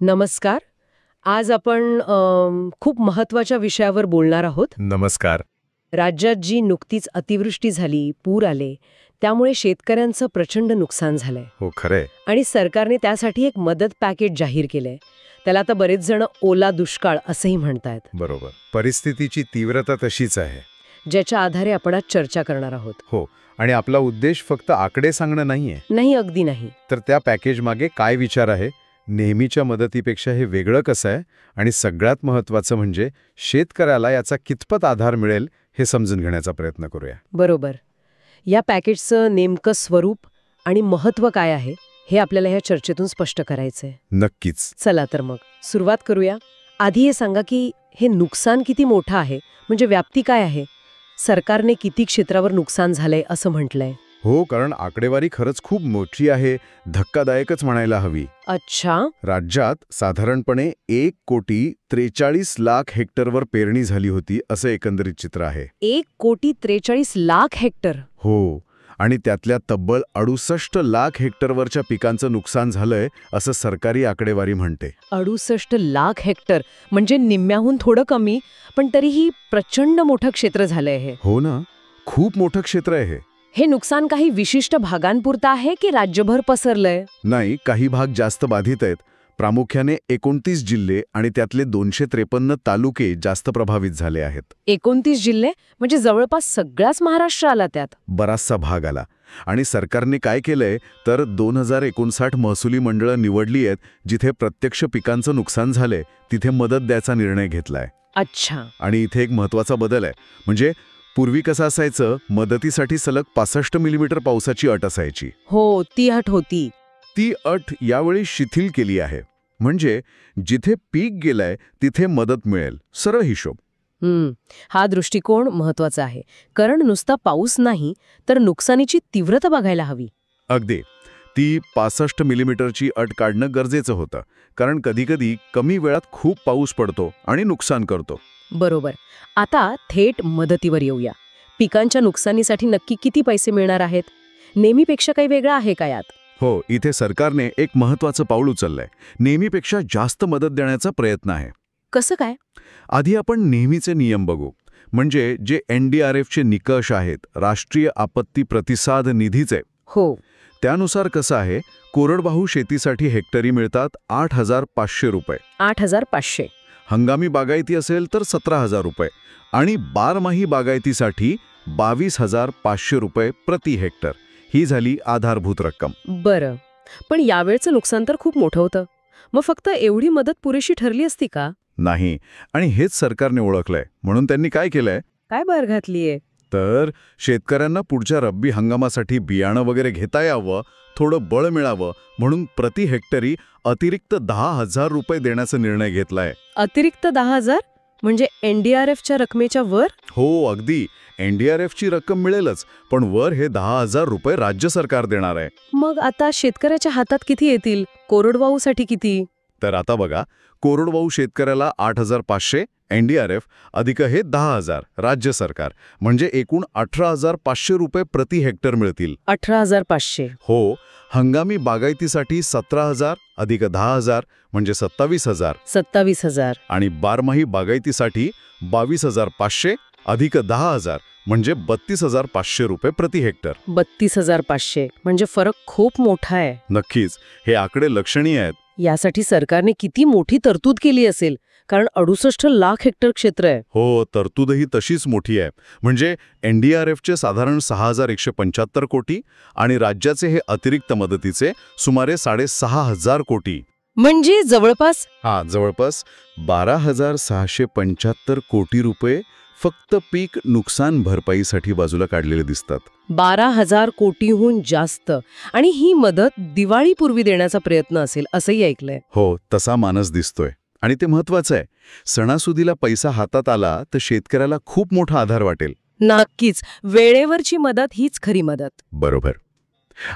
नमस्कार. आज आपण खूप महत्वाच्या विषयावर बोलणार आहोत. नमस्कार. राज्यात जी नुकतीच अतिवृष्टी झाली, पूर आले, त्यामुळे शेतकऱ्यांचं प्रचंड नुकसान झालंय. हो, खरंय. आणि सरकारने त्यासाठी एक मदत पॅकेज जाहीर केलंय. त्याला आता बरेच जण ओला दुष्काळ असंही म्हणतायत. बरोबर. परिस्थितीची तीव्रता तशीच आहे. ज्याच्या आधारे आपण आज चर्चा करणार आहोत. हो, आणि आपला उद्देश फक्त आकडे सांगणं नाहीये. नाही, अगदी नाही. तर त्या पॅकेज मागे काय विचार आहे, नेहमीच्या मदतीपेक्षा हे वेगळं कसं आहे, आणि सगळ्यात महत्त्वाचं म्हणजे शेतकऱ्याला याचा कितपत आधार मिळेल हे समजून घेण्याचा प्रयत्न करूया. बरोबर. या पॅकेजचं नेमकं स्वरूप आणि महत्त्व काय आहे हे आपल्याला ह्या चर्चेतून स्पष्ट करायचंय. नक्कीच. चला तर मग सुरुवात करूया. आधी हे सांगा की हे नुकसान किती मोठं आहे, म्हणजे व्याप्ती काय आहे? सरकारने किती क्षेत्रावर नुकसान झालंय असं म्हटलंय? हो, कारण आकडेवारी खरंच खूप मोठी आहे, धक्कादायकच म्हणायला हवी. अच्छा. राज्यात साधारणपणे 1,43,00,000 हेक्टरवर पेरणी झाली होती असं एकंदरीत चित्र आहे. 1,43,00,000 हेक्टर? हो, आणि त्यातल्या तब्बल 68,00,000 हेक्टरवरच्या पिकांचं नुकसान झालंय असं सरकारी आकडेवारी म्हणते. 68,00,000 हेक्टर म्हणजे निम्म्याहून थोडं कमी, पण तरीही प्रचंड मोठं क्षेत्र झालंय हे. हो ना, खूप मोठं क्षेत्र आहे हे. हे नुकसान काही विशिष्ट भागांपुरतं आहे की राज्यभर पसरलंय? नाही, काही भाग जास्त बाधित आहेत. प्रामुख्याने 29 जिल्हे आणि त्यातले 253 तालुके जास्त प्रभावित झाले आहेत. 29 जिल्हे म्हणजे जवळपास सगळाच महाराष्ट्र आला त्यात. बराचसा भाग आला. आणि सरकारने काय केलंय तर 2059 महसुली मंडळं निवडली आहेत जिथे प्रत्यक्ष पिकांचं नुकसान झालंय तिथे मदत द्यायचा निर्णय घेतलाय. अच्छा. आणि इथे एक महत्वाचा बदल आहे. म्हणजे पूर्वी कसं असायचं, मदतीसाठी सलग 65 मिलीमीटर पावसाची अट असायची. हो, ती अट होती. ती अट यावेळी शिथिल केली आहे. म्हणजे जिथे पीक गेलंय तिथे मदत मिळेल, सरळ हिशोब. हा दृष्टिकोन महत्वाचा आहे, कारण नुसता पाऊस नाही तर नुकसानीची तीव्रता बघायला हवी. अगदी. ती 65 मिलीमीटरची अट काढणं गरजेचं होतं, कारण कधीकधी कमी वेळात खूप पाऊस पडतो आणि नुकसान करतो. बरोबर. आता थेट मदतीवर येऊया. पिकांच्या नुकसानीसाठी नक्की किती पैसे मिळणार आहेत? नेहमीपेक्षा काही वेगळं आहे का यात? हो, इथे सरकारने एक महत्वाचं पाऊल उचललंय. नेहमीपेक्षा जास्त मदत देण्याचा प्रयत्न आहे. कसं काय? आधी आपण नेहमीचे नियम बघू. म्हणजे जे NDRFचे निकष आहेत, राष्ट्रीय आपत्ती प्रतिसाद निधीचे. हो. त्यानुसार कसं आहे, कोरडवाहू शेतीसाठी हेक्टरी मिळतात 8,500 रुपये. 8,500. हंगामी बागायती असेल तर 17,000 रुपये आणि बारमाही बागायतीसाठी 22,500 रुपये प्रति हेक्टर. ही झाली आधारभूत रक्कम. बरं, पण यावेळचं नुकसान तर खूप मोठं होतं. मग फक्त एवढी मदत पुरेशी ठरली असती का? नाही, आणि हेच सरकारने ओळखलंय. म्हणून त्यांनी काय केलंय, काय भर घातलीये? तर शेतकऱ्यांना पुढच्या रब्बी हंगामासाठी बियाणं वगैरे घेता यावं, थोडं बळ मिळावं म्हणून प्रति हेक्टरी अतिरिक्त 10,000 रुपये देण्याचा निर्णय घेतलाय. अतिरिक्त 10,000 म्हणजे NDRFच्या रकमेच्या वर? हो, अगदी. NDRFची रक्कम मिळेलच, पण वर हे 10,000 रुपये राज्य सरकार देणार आहे. मग आता शेतकऱ्याच्या हातात किती येतील? कोरडवाहूसाठी किती? तर आता बघा, कोरडवाहू शेतकऱ्याला 8,500 NDRF अधिक हे 10,000 राज्य सरकार, म्हणजे एकूण 18,500 रुपये प्रति हेक्टर मिळतील. 18,500. हो. हंगामी बागायतीसाठी 17,000 अधिक 10,000 म्हणजे 27,000. 27,000. आणि बारमाही बागायतीसाठी 22,500 अधिक 10,000 म्हणजे 32,500 रुपये प्रति हेक्टर. 32,500 म्हणजे फरक खूप मोठा आहे. नक्कीच. हे आकडे लक्षणीय आहेत. यासाठी सरकारने किती मोठी तरतूद केली असेल, कारण 68,00,000 हेक्टर क्षेत्र आहे. हो, तरतूदही तशीच मोठी आहे. म्हणजे NDRFचे साधारण 6,175 कोटी आणि राज्याचे हे अतिरिक्त मदतीचे सुमारे 6,500 कोटी. म्हणजे जवळपास जवळपास 12,675 कोटी रुपये फक्त पीक नुकसान भरपाईसाठी बाजूला काढलेले दिसतात. 12,000 कोटीहून जास्त. आणि ही मदत दिवाळीपूर्वी देण्याचा प्रयत्न असेल असंही ऐकलंय. हो, तसा मानस दिसतोय. आणि ते महत्वाचं आहे. सणासुदीला पैसा हातात आला तर शेतकऱ्याला खूप मोठा आधार वाटेल. नक्कीच. वेळेवरची मदत हीच खरी मदत. बरोबर.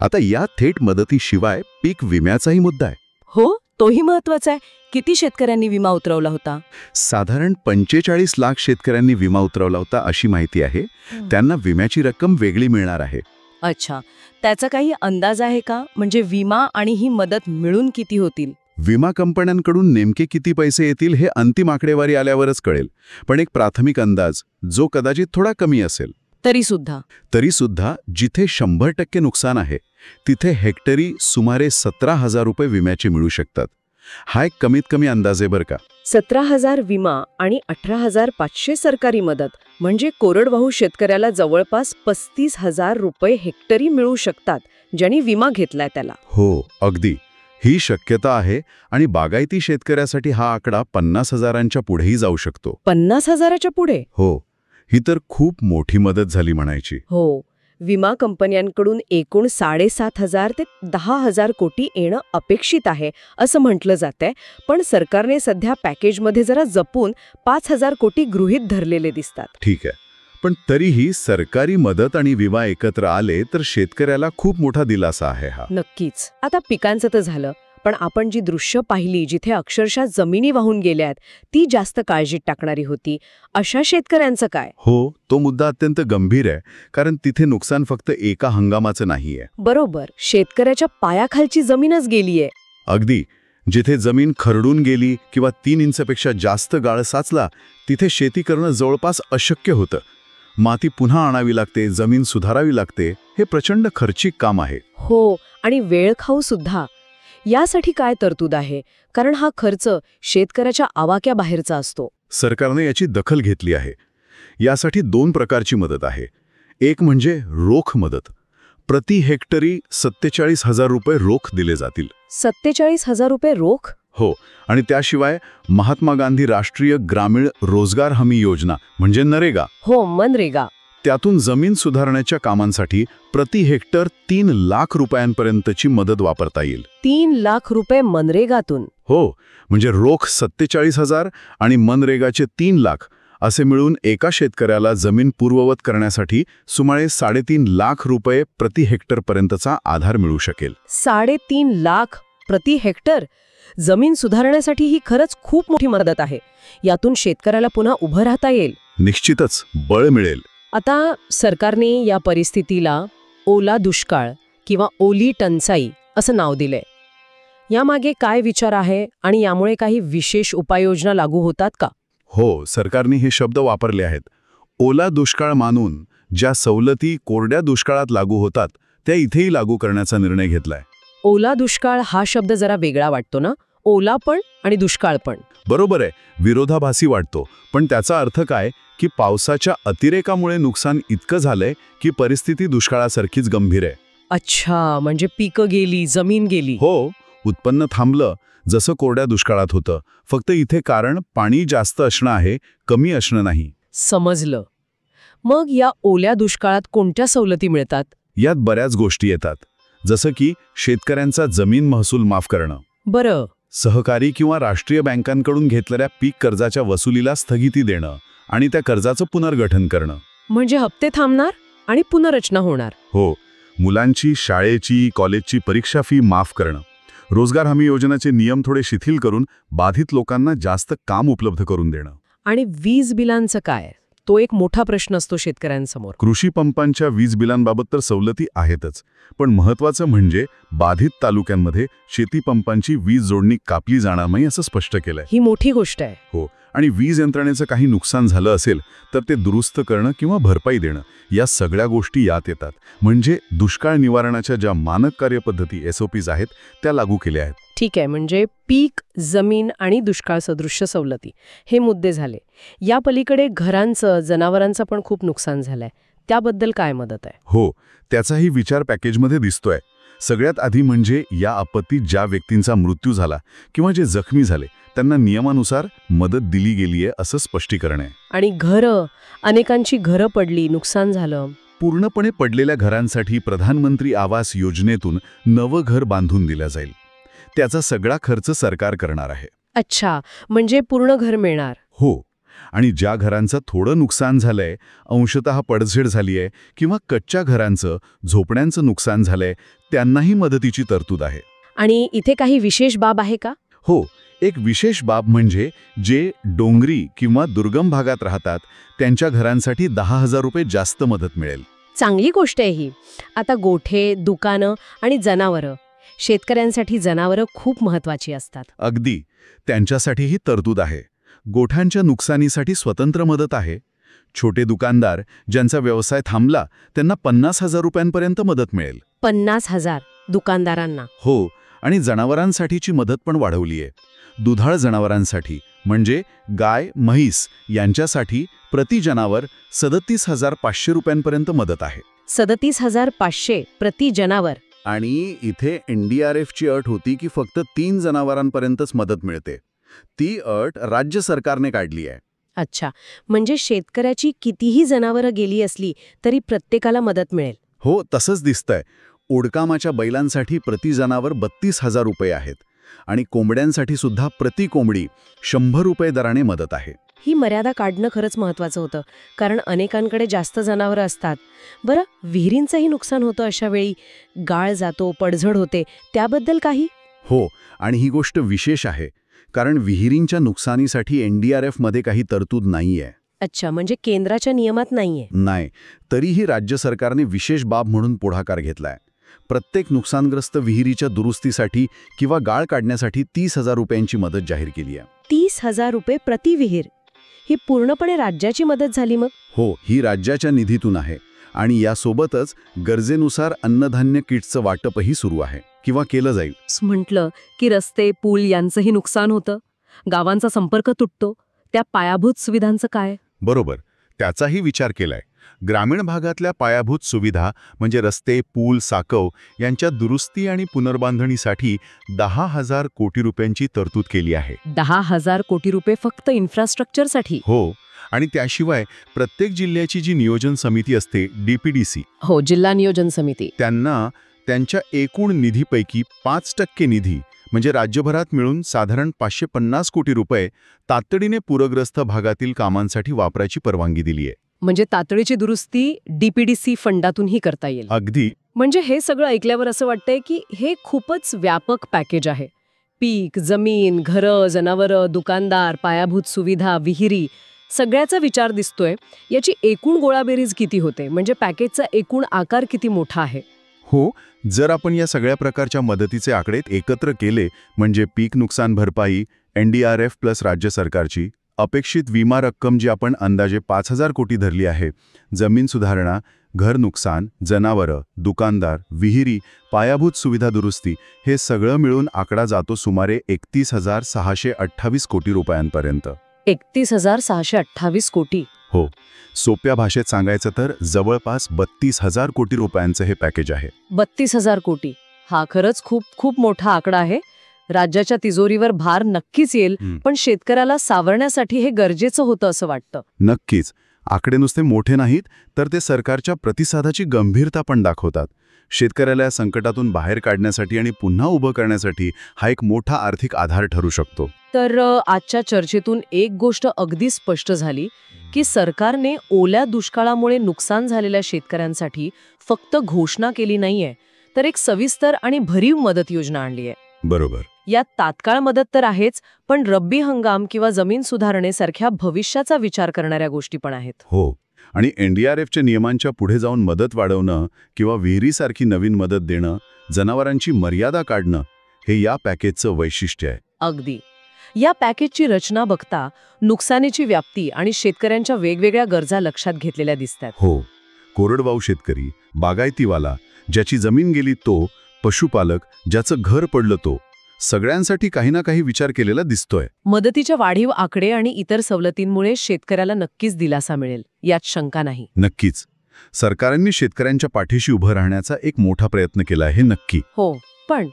आता या थेट मदतीशिवाय पीक विम्याचाही मुद्दा आहे. हो, तोही महत्वाचा आहे. किती शेतकऱ्यांनी विमा उतरवला होता? साधारण 45 लाख शेतकऱ्यांनी विमा उतरवला होता अशी माहिती आहे. त्यांना विम्याची रक्कम वेगळी मिळणार आहे. अच्छा, त्याचा काही अंदाज आहे का? म्हणजे विमा आणि ही मदत मिळून किती होतील? विमा कंपन्यांकडून नेमके किती पैसे येतील हे अंतिम आकडेवारी आल्यावरच कळेल, पण एक प्राथमिक अंदाज जो कदाचित थोडा कमी असेल. तरीसुद्धा जिथे 100% नुकसान आहे तिथे हेक्टरी सुमारे 17,000 रुपये विम्याचे मिळू शकतात. हा एक कमीत कमी अंदाज आहे बरं का. 17,000 विमा आणि 18,500 सरकारी मदत म्हणजे कोरडवाहू शेतकऱ्याला जवळपास 35,000 रुपये हेक्टरी मिळू शकतात ज्यांनी विमा घेतलाय त्याला. हो, अगदी. ही शक्यता आहे आणि बागायती शेतकऱ्यासाठी हा आकडा 50,000च्या पुढेही जाऊ शकतो. 50,000च्या पुढे? हो, ही तर खूप मोठी मदत झाली म्हणायची. हो, विमा कंपन्यांकडून एकूण 7,500 ते 10,000 कोटी येणं अपेक्षित आहे असं म्हटलं जातंय, पण सरकारने सध्या पॅकेजमध्ये जरा जपून 5,000 कोटी गृहीत धरलेले दिसतात. ठीक आहे, पण तरीही सरकारी मदत आणि विमा एकत्र आले तर शेतकऱ्याला खूप मोठा दिलासा आहे हा. नक्कीच. आता पिकांचं तर झालं, पण आपण जी दृश्य पाहिली जिथे अक्षरशः जमिनी वाहून गेल्यात ती जास्त काळजीत टाकणारी होती, अशा शेतकऱ्यांचं काय? हो, तो मुद्दा अत्यंत गंभीर आहे, कारण तिथे नुकसान फक्त एका हंगामाचं नाहीये. बरोबर, शेतकऱ्याच्या पायाखालची जमीनच गेलीये. अगदी. जिथे जमीन खरडून गेली किंवा 3 इंचपेक्षा जास्त गाळ साचला तिथे शेती करणं जवळपास अशक्य होतं. माती पुन्हा आणावी लागते, जमीन सुधारावी लागते. हे प्रचंड खर्चिक काम आहे. हो, आणि वेळखाऊ सुद्धा. यासाठी काय तरतूद आहे? कारण हा खर्च शेतकऱ्याच्या आवाक्याबाहेरचा असतो. सरकारने याची दखल घेतली आहे. यासाठी 2 प्रकारची मदत आहे. एक म्हणजे रोख मदत. प्रति हेक्टरी 47,000 रुपये रोख दिले जातील. 47,000 रुपये रोख? हो, आणि त्याशिवाय महात्मा गांधी राष्ट्रीय ग्रामीण रोजगार हमी योजना म्हणजे नरेगा. हो, मनरेगा. त्यातून जमीन सुधारण्याच्या कामांसाठी प्रति हेक्टर 3 लाख रुपयांपर्यंतची मदत वापरता येईल. 3 लाख रुपये मनरेगातून? हो, म्हणजे रोख 47,000 आणि मनरेगाचे 3 लाख असे मिळून एका शेतकऱ्याला जमीन पूर्ववत करण्यासाठी सुमारे 3.5 लाख रुपये प्रति हेक्टरपर्यंतचा आधार मिळू शकेल. 3.5 लाख प्रति हेक्टर? जमीन सुधारण्यासाठी ही खरंच खूप मोठी मदत आहे. यातून शेतकऱ्याला पुन्हा उभं राहता येईल. निश्चितच बळ मिळेल. आता सरकारने या परिस्थितीला ओला दुष्काळ किंवा ओली टंचाई असं नाव दिलंय. यामागे काय विचार आहे आणि यामुळे काही विशेष उपाययोजना लागू होतात का? हो, सरकारने हे शब्द वापरले आहेत. ओला दुष्काळ मानून ज्या सवलती कोरड्या दुष्काळात लागू होतात त्या इथेही लागू करण्याचा निर्णय घेतलाय. ओला दुष्काळ हा शब्द जरा वेगळा वाटतो ना? ओला पण आणि दुष्काळ पण. बरोबर आहे, विरोधाभासी वाटतो, पण त्याचा अर्थ काय की पावसाच्या अतिरेकामुळे नुकसान इतकं झालंय की परिस्थिती दुष्काळासारखीच गंभीर आहे. अच्छा, म्हणजे पिकं गेली, जमीन गेली. हो, उत्पन्न थांबलं, जसं कोरड्या दुष्काळात होतं. फक्त इथे कारण पाणी जास्त असणं आहे, कमी असणं नाही. समजलं. मग या ओल्या दुष्काळात कोणत्या सवलती मिळतात? यात बऱ्याच गोष्टी येतात, जसं की शेतकऱ्यांचा जमीन महसूल माफ करणं. बरं. सहकारी किंवा राष्ट्रीय बँकांकडून घेतलेल्या पीक कर्जाच्या वसुलीला स्थगिती देणं आणि त्या कर्जाचं पुनर्गठन करणं. म्हणजे हप्ते थांबणार आणि पुनर्रचना होणार. हो, मुलांची शाळेची कॉलेजची परीक्षा फी माफ करणं. रोजगार हमी योजनेचे नियम थोडे शिथिल करून बाधित लोकांना जास्त काम उपलब्ध करून देणं. आणि वीज बिलांचं काय? तो एक मोठा प्रश्न असतो शेतकऱ्यांसमोर. कृषी पंपांच्या वीज बिलांबाबत तर सवलती आहेतच, पण महत्त्वाचं म्हणजे बाधित तालुक्यांमध्ये शेती पंपांची वीज जोडणी कापली जाणार नाही असं स्पष्ट केलंय. ही मोठी गोष्ट आहे. हो, आणि वीज यंत्रणेचं काही नुकसान झालं असेल तर ते दुरुस्त करणं किंवा भरपाई देणं, या सगळ्या गोष्टी यात येतात. म्हणजे दुष्काळ निवारणाच्या ज्या मानक कार्यपद्धती SOPs आहेत त्या लागू केल्या आहेत. ठीक आहे, म्हणजे पीक, जमीन आणि दुष्काळ सदृश्य सवलती हे मुद्दे झाले. या पलीकडे घरांचं, जनावरांचं पण खूप नुकसान झालंय. त्याबद्दल काय मदत आहे? हो, त्याचाही विचार पॅकेजमध्ये दिसतोय. सगळ्यात आधी म्हणजे या आपत्तीत ज्या व्यक्तींचा मृत्यू झाला किंवा जे जखमी झाले त्यांना नियमानुसार मदत दिली गेलीये असं स्पष्टीकरण आहे. आणि घरं, अनेकांची घरं पडली, नुकसान झालं. पूर्णपणे पडलेल्या घरांसाठी प्रधानमंत्री आवास योजनेतून नवं घर बांधून दिलं जाईल. त्याचा सगळा खर्च सरकार करणार आहे. अच्छा, म्हणजे पूर्ण घर मिळणार. हो, आणि ज्या घरांचं थोडं नुकसान झालंय, अंशतः पडझड झालीय किंवा कच्च्या घरांचं, झोपड्यांचं नुकसान झालंय, त्यांनाही मदतीची तरतूद आहे. आणि इथे काही विशेष बाब आहे का? हो, एक विशेष बाब म्हणजे जे डोंगरी किंवा दुर्गम भागात राहतात त्यांच्या घरांसाठी 10,000 रुपये जास्त मदत मिळेल. चांगली गोष्ट आहे ही. आता गोठे, दुकानं आणि जनावरं, शेतकऱ्यांसाठी जनावरं खूप महत्वाची असतात. अगदी. त्यांच्यासाठीही तरतूद आहे. गोठ्यांच्या नुकसानीसाठी स्वतंत्र मदत आहे. छोटे दुकानदार ज्यांचा व्यवसाय थांबला त्यांना 50,000 रुपयांपर्यंत मदत मिळेल. 50,000 दुकानदारांना? हो. आणि जनावरांसाठीची मदत पण वाढवली आहे. दुधाळ जनावरांसाठी म्हणजे गाय, म्हैस यांच्यासाठी प्रति जनावर 37,500 रुपयांपर्यंत मदत आहे. 37,500 प्रति जनावर? आणि इथे NDRFची अट होती की फक्त 3 जनावरांपर्यंतच मदत मिळते. ती अट राज्य सरकारने काढली आहे. अच्छा, म्हणजे शेतकऱ्याची कितीही जनावरं गेली असली तरी प्रत्येकाला मदत मिळेल? हो, तसंच दिसतंय. ओडकामाच्या बैलांसाठी प्रति जनावर 32,000 रुपये आहेत आणि कोंबड्यांसाठी सुद्धा प्रति कोंबडी 100 रुपये दराने मदत आहे. ही मर्यादा काढणं खरंच महत्वाचं होतं, कारण अनेकांकडे जास्त जनावरं असतात. बरं, विहिरींचंही नुकसान होतं अशा वेळी. गाळ जातो, पडझड होते, त्याबद्दल काही? हो, आणि ही गोष्ट विशेष आहे, कारण विहिरींच्या नुकसानीसाठी NDRFमध्ये काही तरतूद नाहीये. अच्छा, म्हणजे केंद्राच्या नियमात नाहीये? नाही. तरीही राज्य सरकारने विशेष बाब म्हणून पुढाकार घेतलाय. प्रत्येक नुकसानग्रस्त विहिरीच्या दुरुस्तीसाठी किंवा गाळ काढण्यासाठी 30,000 रुपयांची मदत जाहीर केली आहे. 30,000 रुपये प्रति विहीर? ही पूर्णपणे राज्याची मदत झाली मग? हो, ही राज्याच्या निधीतून आहे. आणि यासोबतच गरजेनुसार अन्नधान्य किट्सचं वाटपही सुरू आहे किंवा केलं जाईल. म्हटलं की रस्ते, पूल यांचंही नुकसान होतं, गावांचा संपर्क तुटतो, त्या पायाभूत सुविधांचं काय? बरोबर, त्याचाही विचार केलाय. ग्रामीण भागातल्या पायाभूत सुविधा म्हणजे रस्ते, पूल, साकव यांच्या दुरुस्ती आणि पुनर्बांधणीसाठी 10,000 कोटी रुपयांची तरतूद केली आहे. 10,000 कोटी रुपये फक्त इन्फ्रास्ट्रक्चरसाठी? हो. आणि त्याशिवाय प्रत्येक जिल्ह्याची जी नियोजन समिती असते, DPDC, हो, जिल्हा नियोजन समिती, त्यांना त्यांच्या एकूण निधीपैकी 5% निधी म्हणजे राज्यभरात मिळून साधारण 550 कोटी रुपये तातडीने पूरग्रस्त भागातील कामांसाठी वापरायची परवानगी दिली आहे. म्हणजे तातडीची दुरुस्ती DPDC फंडातूनही करता येईल? अगदी. म्हणजे हे सगळं ऐकल्यावर असं वाटतंय की हे खूपच व्यापक पॅकेज आहे. पीक, जमीन, घरं, जनावरं, दुकानदार, पायाभूत सुविधा, विहिरी, सगळ्याचा विचार दिसतोय. याची एकूण गोळाबेरीज किती होते? म्हणजे पॅकेजचा एकूण आकार किती मोठा आहे? हो, जर आपण या सगळ्या प्रकारच्या मदतीचे आकडे एकत्र केले म्हणजे पीक नुकसान भरपाई, NDRF प्लस राज्य सरकारची अपेक्षित विमा रक्कम जी आपण अंदाजे 5,000 कोटी धरली आहे, जमीन सुधारणा, घर नुकसान, जनावरं, दुकानदार, विहिरी, पायाभूत सुविधा दुरुस्ती, हे सगळं मिळून आकडा जातो सुमारे 31,628 कोटी रुपयांपर्यंत. 31,628 कोटी? हो. सोप्या भाषेत सांगायचं तर जवळपास 32,000 कोटी रुपयांचं हे पॅकेज आहे. 32,000 कोटी? हा खरंच खूप खूप मोठा आकडा आहे. राज्याच्या तिजोरीवर भार नक्कीच येईल, पण शेतकऱ्याला सावरण्यासाठी हे गरजेचं होतं असं वाटतं. नक्कीच. आकडे नुसते मोठे नाहीत, तर ते सरकारच्या प्रतिसादाची गंभीरता पण दाखवतात. शेतकऱ्याला या संकटातून बाहेर काढण्यासाठी आणि पुन्हा उभं करण्यासाठी हा एक मोठा आर्थिक आधार ठरू शकतो. तर आजच्या चर्चेतून एक गोष्ट अगदी स्पष्ट झाली की सरकारने ओल्या दुष्काळामुळे नुकसान झालेल्या शेतकऱ्यांसाठी फक्त घोषणा केली नाहीये, तर एक सविस्तर आणि भरीव मदत योजना आणली आहे. बरोबर. यात तात्काळ मदत तर आहेच, पण रब्बी हंगाम किंवा जमीन सुधारणेसारख्या भविष्याचा विचार करणाऱ्या गोष्टी पण आहेत. हो. आणि NDRFच्या नियमांच्या पुढे जाऊन मदत वाढवणं किंवा विहिरीसारखी नवीन मदत देणं, जनावरांची मर्यादा काढणं, हे या पॅकेजचं वैशिष्ट्य आहे. अगदी. या पॅकेजची रचना बघता नुकसानीची व्याप्ती आणि शेतकऱ्यांच्या वेगवेगळ्या गरजा लक्षात घेतलेल्या दिसतात. हो. कोरडवाहू शेतकरी, बागायतीवाला, ज्याची जमीन गेली तो, पशुपालक, ज्याचं घर पडलं तो, सगळ्यांसाठी काही ना काही विचार केलेला दिसतोय. मदतीच्या वाढीव आकडे आणि इतर सवलतींमुळे शेतकऱ्याला नक्कीच दिलासा मिळेल, यात शंका नाही. नक्कीच. सरकारांनी शेतकऱ्यांच्या पाठीशी उभं राहण्याचा एक मोठा प्रयत्न केला आहे, नक्की. हो, पण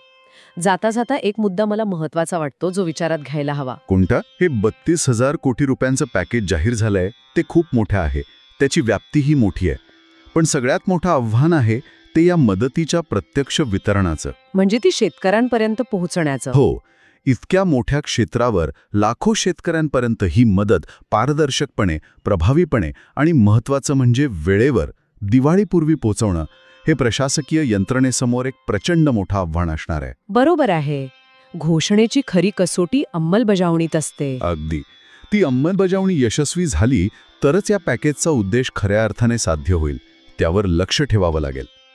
जाता जाता एक मुद्दा मला महत्वाचा वाटतो जो विचारात घ्यायला हवा. कोणता? हे 32,000 कोटी रुपयांचं पॅकेज जाहीर झालंय ते खूप मोठं आहे, त्याची व्याप्तीही मोठी आहे. पण सगळ्यात मोठं आव्हान आहे ते या मदतीच्या प्रत्यक्ष वितरणाचं, म्हणजे ती शेतकऱ्यांपर्यंत पोहोचण्याचं. हो. इतक्या मोठ्या क्षेत्रावर लाखो शेतकऱ्यांपर्यंत ही मदत पारदर्शकपणे, प्रभावीपणे आणि महत्त्वाचं म्हणजे वेळेवर, दिवाळीपूर्वी पोहोचवणं, हे प्रशासकीय यंत्रणेसमोर एक प्रचंड मोठं आव्हान असणार आहे. बरोबर आहे. घोषणेची खरी कसोटी अंमलबजावणीत असते. अगदी. ती अंमलबजावणी यशस्वी झाली तरच या पॅकेजचा उद्देश खऱ्या अर्थाने साध्य होईल. त्यावर लक्ष ठेवावं लागेल.